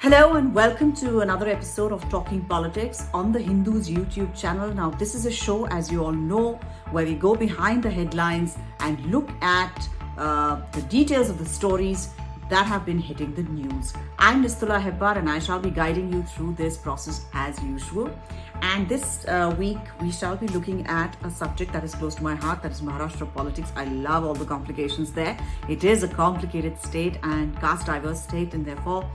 Hello and welcome to another episode of Talking Politics on the Hindu's YouTube channel. Now, this is a show, as you all know, where we go behind the headlines and look at the details of the stories that have been hitting the news. I'm Nistula Hebbar and I shall be guiding you through this process as usual. And this week, we shall be looking at a subject that is close to my heart, that is Maharashtra politics. I love all the complications there. It is a complicated state and caste diverse state, and therefore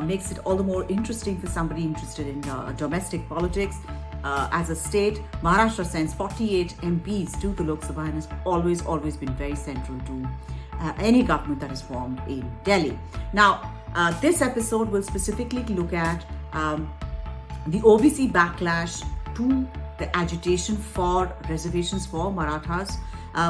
makes it all the more interesting for somebody interested in domestic politics. As a state, Maharashtra sends 48 MPs to the Lok Sabha and has always been very central to any government that is formed in Delhi. Now, this episode will specifically look at the OBC backlash to the agitation for reservations for Marathas.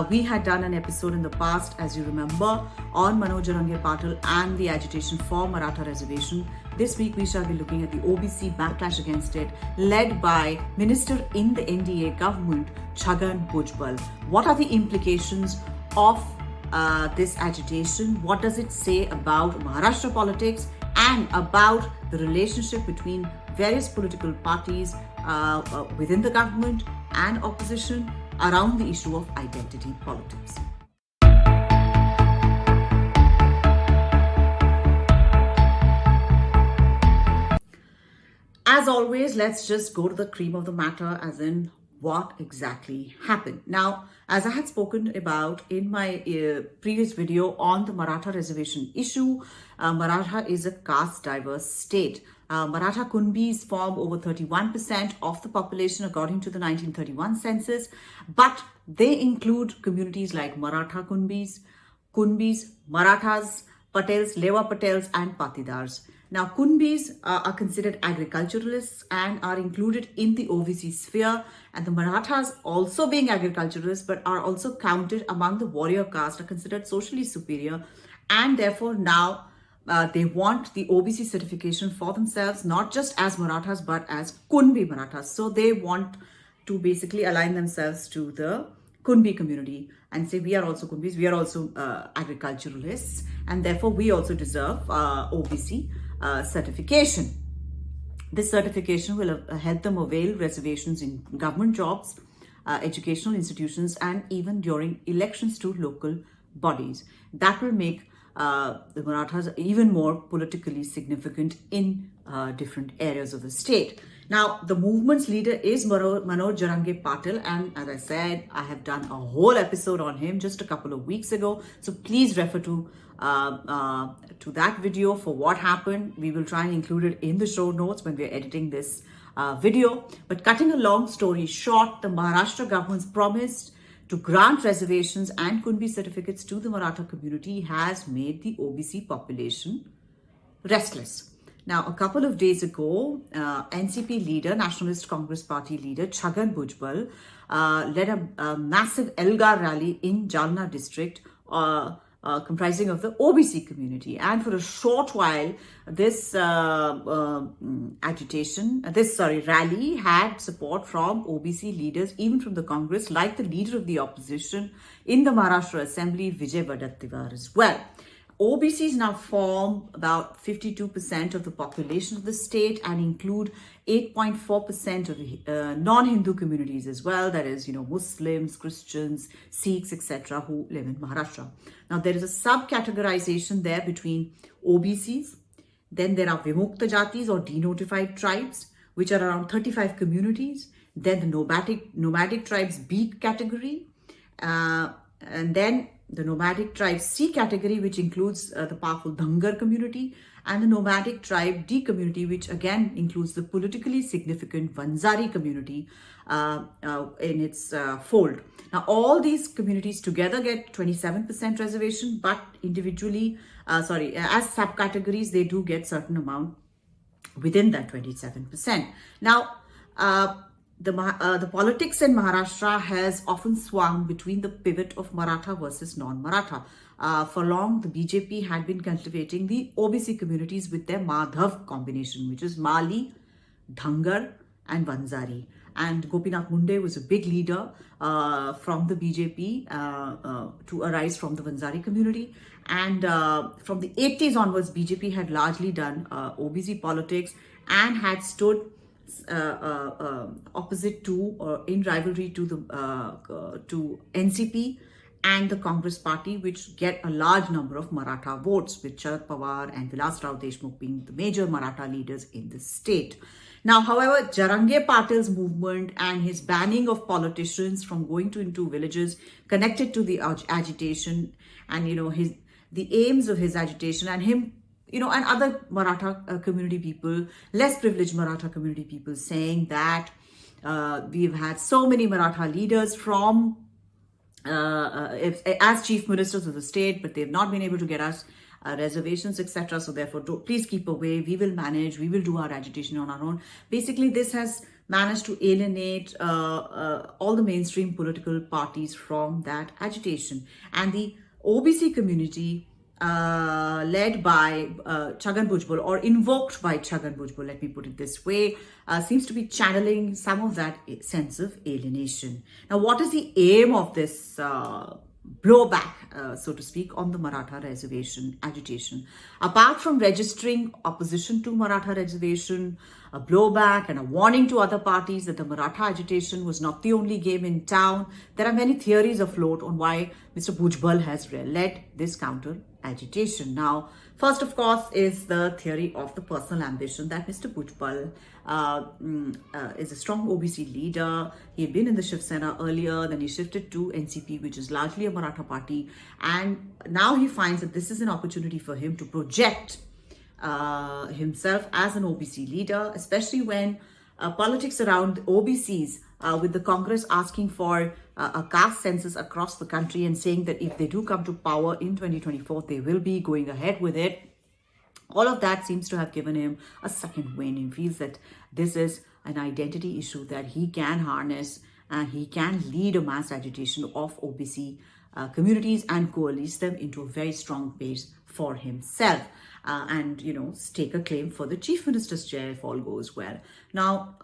We had done an episode in the past, as you remember, on Jarange-Patil and the agitation for Maratha reservation. This week we shall be looking at the OBC backlash against it, led by Minister in the NDA government, Chhagan Bhujbal. What are the implications of this agitation? What does it say about Maharashtra politics and about the relationship between various political parties within the government and opposition around the issue of identity politics? As always, let's just go to the cream of the matter, as in what exactly happened. Now, as I had spoken about in my previous video on the Maratha reservation issue, Maratha is a caste diverse state. Maratha Kunbis form over 31% of the population according to the 1931 census, but they include communities like Maratha Kunbis, Marathas, Patels, Lewa Patels and Patidars. Now, Kunbis are considered agriculturalists and are included in the OBC sphere, and the Marathas, also being agriculturalists but are also counted among the warrior caste, are considered socially superior, and therefore now they want the OBC certification for themselves, not just as Marathas but as Kunbi Marathas. So they want to basically align themselves to the Kunbi community and say, we are also Kunbis, we are also agriculturalists, and therefore we also deserve OBC certification. This certification will help them avail reservations in government jobs, educational institutions, and even during elections to local bodies. That will make the Marathas even more politically significant in different areas of the state. Now, the movement's leader is Jarange-Patil, and as I said, I have done a whole episode on him just a couple of weeks ago. So please refer to that video for what happened. We will try and include it in the show notes when we're editing this video. But cutting a long story short, the Maharashtra government's promised to grant reservations and Kunbi certificates to the Maratha community has made the OBC population restless. Now, a couple of days ago, NCP leader, Nationalist Congress Party leader Chhagan Bhujbal led a massive Elgar rally in Jalna district comprising of the OBC community. And for a short while, this rally had support from OBC leaders, even from the Congress, like the leader of the opposition in the Maharashtra Assembly, Vijay Wadatiwar as well. OBCs now form about 52% of the population of the state and include 8.4% of the non-Hindu communities as well. That is, Muslims, Christians, Sikhs, etc., who live in Maharashtra. Now, there is a sub-categorization there between OBCs. Then there are Vimukta Jatis or denotified tribes, which are around 35 communities. Then the nomadic tribes B category. And then the nomadic tribe C category, which includes the powerful Dhangar community, and the nomadic tribe D community, which again includes the politically significant Vanzari community in its fold. Now, all these communities together get 27% reservation, but individually, as subcategories, they do get certain amount within that 27%. Now, the politics in Maharashtra has often swung between the pivot of Maratha versus non-Maratha. For long, the BJP had been cultivating the OBC communities with their Madhav combination, which is Mali, Dhangar, and Vanzari. And Gopinath Munde was a big leader from the BJP to arise from the Vanzari community. And from the 80s onwards, BJP had largely done OBC politics and had stood opposite to or in rivalry to the to NCP and the Congress party, which get a large number of Maratha votes, with Sharad Pawar and Vilas Rao Deshmukh being the major Maratha leaders in the state. Now, however, Jarange-Patil's movement and his banning of politicians from going into villages connected to the agitation, and the aims of his agitation, and him, and other Maratha community people, less privileged Maratha community people, saying that we've had so many Maratha leaders from as chief ministers of the state, but they've not been able to get us reservations, etc. So therefore, please keep away. We will manage. We will do our agitation on our own. Basically, this has managed to alienate all the mainstream political parties from that agitation. And the OBC community, led by Chhagan Bhujbal, or invoked by Chhagan Bhujbal, let me put it this way, seems to be channeling some of that sense of alienation. Now, what is the aim of this blowback, so to speak, on the Maratha reservation agitation? Apart from registering opposition to Maratha reservation, a blowback and a warning to other parties that the Maratha agitation was not the only game in town, there are many theories afloat on why Mr. Bhujbal has led this counter agitation. Now, first, of course, is the theory of the personal ambition that Mr. Bhujbal is a strong OBC leader. He had been in the Shiv Sena earlier, then he shifted to NCP, which is largely a Maratha party, and now he finds that this is an opportunity for him to project himself as an OBC leader, especially when politics around OBCs, with the Congress asking for a caste census across the country and saying that if they do come to power in 2024, they will be going ahead with it. All of that seems to have given him a second wind. He feels that this is an identity issue that he can harness, and he can lead a mass agitation of OBC communities and coalesce them into a very strong base for himself. And stake a claim for the chief minister's chair if all goes well. Now,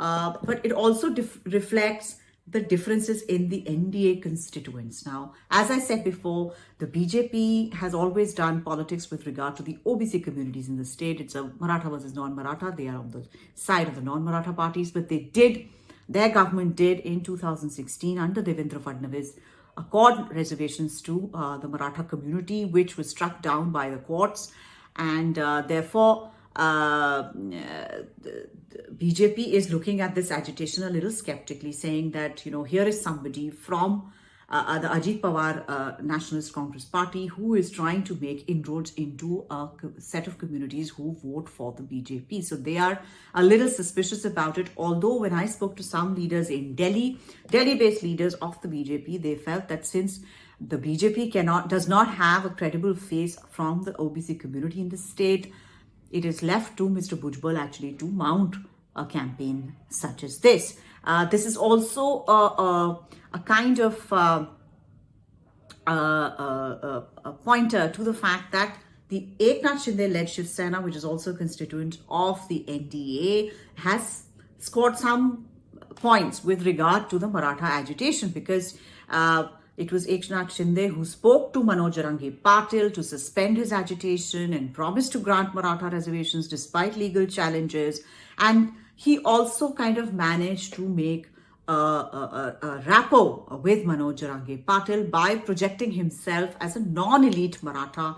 but it also reflects the differences in the NDA constituents. Now, as I said before, the BJP has always done politics with regard to the OBC communities in the state. It's a Maratha versus non-Maratha. They are on the side of the non-Maratha parties, but their government did in 2016 under Devendra Fadnavis accord reservations to the Maratha community, which was struck down by the courts. And therefore, BJP is looking at this agitation a little skeptically, saying that, here is somebody from the Ajit Pawar Nationalist Congress Party who is trying to make inroads into a set of communities who vote for the BJP. So they are a little suspicious about it. Although when I spoke to some leaders in Delhi-based leaders of the BJP, they felt that since the BJP does not have a credible face from the OBC community in the state, it is left to Mr. Bhujbal actually to mount a campaign such as this. This is also a kind of a pointer to the fact that the Eknath Shinde-led Shiv Sena, which is also a constituent of the NDA, has scored some points with regard to the Maratha agitation, because it was Eknath Shinde who spoke to Manoj Jarange-Patil to suspend his agitation and promised to grant Maratha reservations despite legal challenges. And he also kind of managed to make a rapport with Manoj Jarange-Patil by projecting himself as a non-elite Maratha.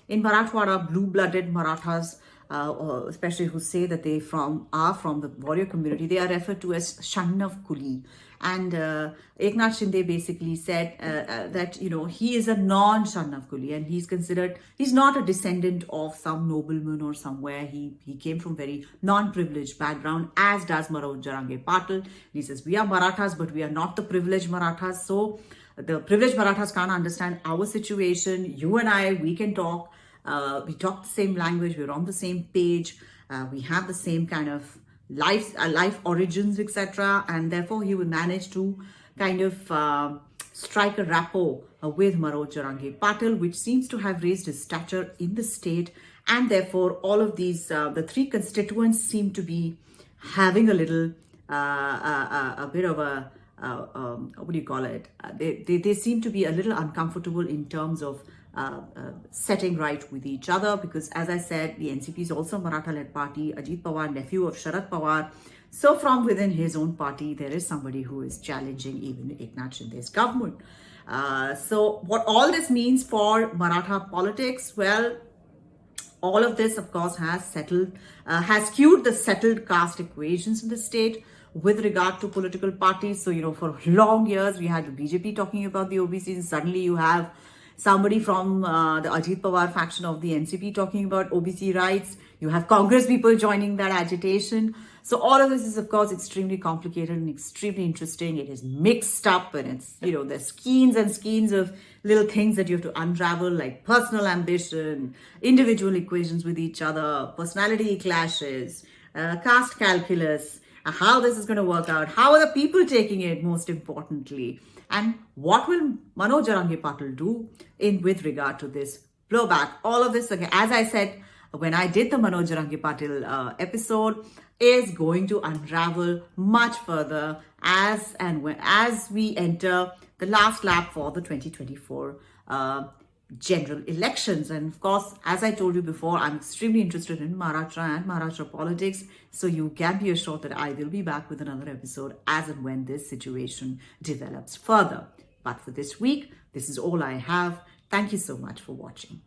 In Marathwada, blue-blooded Marathas, especially who say that they are from the warrior community, they are referred to as Shannav Kuli. And Eknath Shinde basically said that, he is a non-Shannav Kuli, and he's not a descendant of some nobleman or somewhere. He came from very non-privileged background, as does Manoj Jarange-Patil. He says, we are Marathas, but we are not the privileged Marathas. So the privileged Marathas can't understand our situation. You and I, we can talk. We talk the same language. We're on the same page. We have the same kind of life origins, etc. And therefore, he will manage to kind of strike a rapport with Manoj Jarange-Patil, which seems to have raised his stature in the state. And therefore, all of these, the three constituents seem to be having a little, a bit of a, what do you call it? They seem to be a little uncomfortable in terms of setting right with each other, because as I said, the NCP is also a Maratha-led party. Ajit Pawar, nephew of Sharad Pawar. So from within his own party, there is somebody who is challenging even Eknath Shinde's government. So what all this means for Maratha politics, well, all of this, of course, has skewed the settled caste equations in the state with regard to political parties. So, for long years, we had the BJP talking about the OBCs. Suddenly you have somebody from the Ajit Pawar faction of the NCP talking about OBC rights. You have Congress people joining that agitation. So all of this is, of course, extremely complicated and extremely interesting. It is mixed up, and it's, there's skeins and skeins of little things that you have to unravel, like personal ambition, individual equations with each other, personality clashes, caste calculus, how this is going to work out, how are the people taking it, most importantly, and what will Manoj Jarange-Patil do with regard to this blowback. All of this, again, as I said, when I did the Manoj Jarange-Patil episode, is going to unravel much further as we enter the last lap for the 2024 general elections. And of course, as I told you before, I'm extremely interested in Maharashtra and Maharashtra politics. So you can be assured that I will be back with another episode as and when this situation develops further. But for this week, this is all I have. Thank you so much for watching.